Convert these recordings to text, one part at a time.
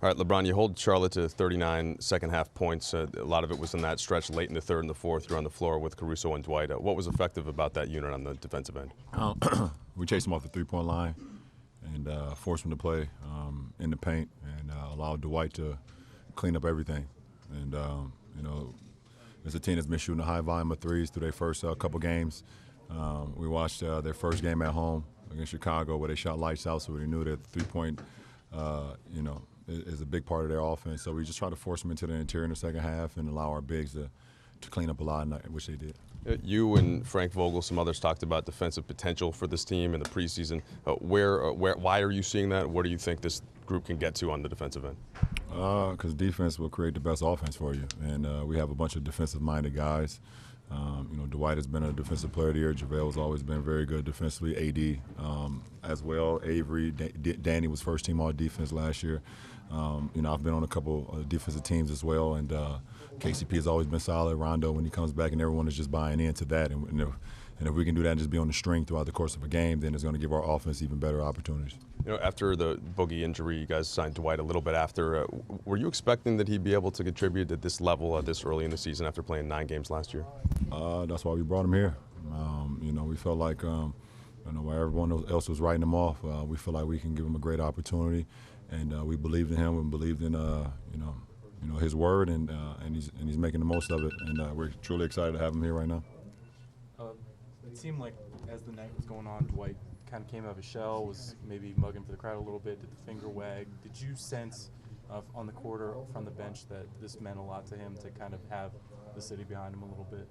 All right, LeBron, you hold Charlotte to 39 second-half points. A lot of it was in that stretch late in the third and the fourth. You're on the floor with Caruso and Dwight. What was effective about that unit on the defensive end? We chased them off the three-point line and forced them to play in the paint and allowed Dwight to clean up everything. And, as a team that's been shooting a high volume of threes through their first couple games, we watched their first game at home against Chicago where they shot lights out, so we knew that the three-point, is a big part of their offense. So we just try to force them into the interior in the second half and allow our bigs to clean up a lot, which they did. You and Frank Vogel, some others talked about defensive potential for this team in the preseason. Why are you seeing that? What do you think this group can get to on the defensive end? Because defense will create the best offense for you, and we have a bunch of defensive-minded guys. Dwight has been a defensive player of the year. JaVale has always been very good defensively. AD as well. Avery, Danny was first team all defense last year. I've been on a couple of defensive teams as well, and KCP has always been solid. Rondo, when he comes back, and everyone is just buying into that. And if we can do that and just be on the string throughout the course of a game, then it's going to give our offense even better opportunities. After the Boogie injury, you guys signed Dwight a little bit after. Were you expecting that he'd be able to contribute at this level this early in the season after playing 9 games last year? That's why we brought him here. We felt like, while everyone else was writing him off, we feel like we can give him a great opportunity, and we believed in him and believed in, his word, and he's making the most of it, and we're truly excited to have him here right now. It seemed like as the night was going on, Dwight kind of came out of his shell, was maybe mugging for the crowd a little bit, did the finger wag. Did you sense on the court or from the bench that this meant a lot to him to kind of have the city behind him a little bit?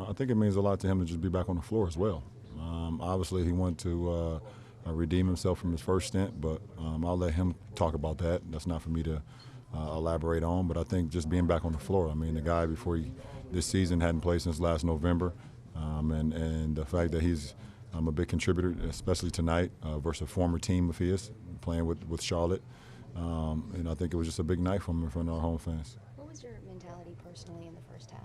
I think it means a lot to him to just be back on the floor as well. Obviously, he wanted to redeem himself from his first stint, but I'll let him talk about that. That's not for me to elaborate on, but I think just being back on the floor. I mean, the guy this season hadn't played since last November, and the fact that he's a big contributor, especially tonight, versus a former team of his, playing with Charlotte. And I think it was just a big night for him in front of our home fans. What was your mentality personally in the first half?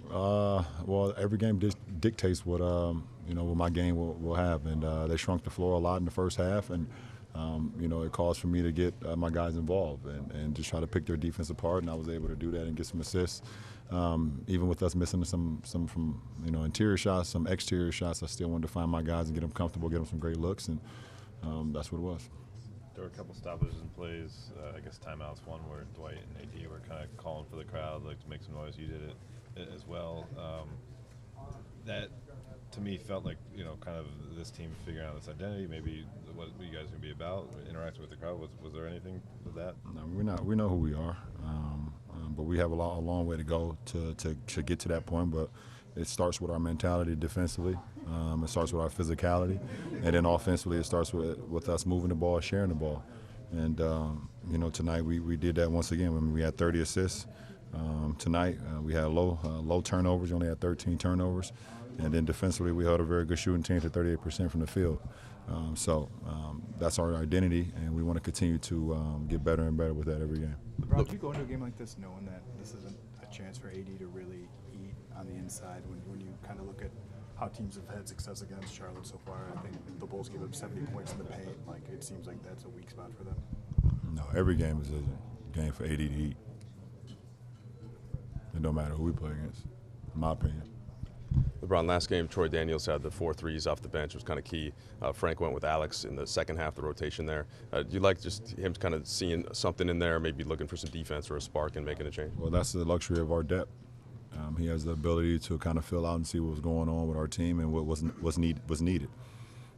Well, every game dictates what what my game will have, and they shrunk the floor a lot in the first half, and it caused for me to get my guys involved and just try to pick their defense apart, and I was able to do that and get some assists. Even with us missing some from interior shots, some exterior shots, I still wanted to find my guys and get them comfortable, get them some great looks, and that's what it was. There were a couple stoppages in plays, I guess timeouts, one where Dwight and AD were kind of calling for the crowd, like to make some noise. You did it as well. That, to me, felt like, kind of this team figuring out this identity, maybe what you guys are going to be about, interacting with the crowd. Was there anything with that? No, we know who we are, but we have a long way to go to get to that point, but it starts with our mentality defensively. It starts with our physicality, and then offensively it starts with us moving the ball, sharing the ball. And, tonight we did that once again. I mean, we had 30 assists. Tonight we had low turnovers. We only had 13 turnovers. And then defensively we held a very good shooting team to 38% from the field. That's our identity, and we want to continue to get better and better with that every game. LeBron, do you go into a game like this knowing that this isn't a chance for AD to really eat on the inside when you kind of look at how teams have had success against Charlotte so far? I think the Bulls gave up 70 points in the paint. It seems like that's a weak spot for them. No, every game is a game for AD to eat. It don't matter who we play against, in my opinion. LeBron, last game, Troy Daniels had the 4 threes off the bench. It was kind of key. Frank went with Alex in the second half of the rotation there. Do you like just him kind of seeing something in there, maybe looking for some defense or a spark and making a change? Well, that's the luxury of our depth. He has the ability to kind of fill out and see what was going on with our team and what was needed.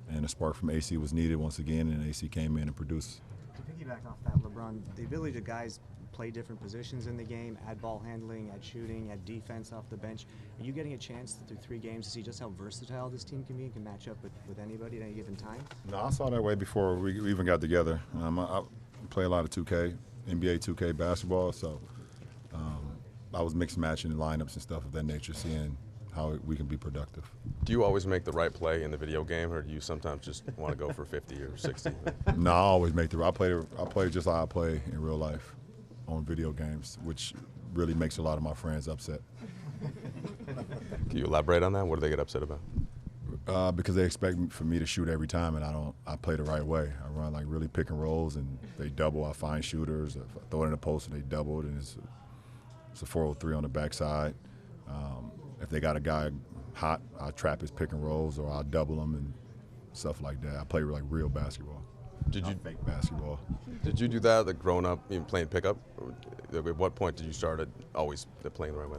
And a spark from AC was needed once again, and AC came in and produced. To piggyback off that, LeBron, the ability to guys play different positions in the game, add ball handling, add shooting, add defense off the bench. Are you getting a chance through 3 games to see just how versatile this team can be and can match up with anybody at any given time? No, I saw that way before we even got together. I play a lot of 2K, NBA 2K basketball, so I was mixed matching lineups and stuff of that nature, seeing how we can be productive. Do you always make the right play in the video game, or do you sometimes just want to go for 50 or 60? No, I always make the right. I play just like I play in real life on video games, which really makes a lot of my friends upset. Can you elaborate on that? What do they get upset about? Because they expect for me to shoot every time, and I play the right way. I run like really pick and rolls, and they double. I find shooters. If I throw it in the post, and they double it, and it's a 403 on the backside. If they got a guy hot, I trap his pick and rolls, or I'll double him and stuff like that. I play like real basketball. Did you Fake basketball? Did you do that like growing up, even playing pickup? At what point did you start always playing the right way?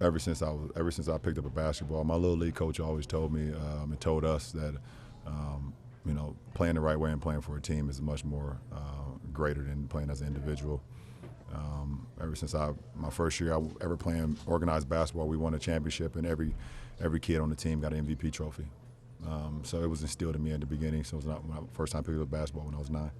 Ever since I picked up a basketball, my little league coach always told me and told us that playing the right way and playing for a team is much more greater than playing as an individual. Ever since my first year ever playing organized basketball, we won a championship, and every kid on the team got an MVP trophy. So it was instilled in me at the beginning. So it was not my first time picking up basketball when I was 9.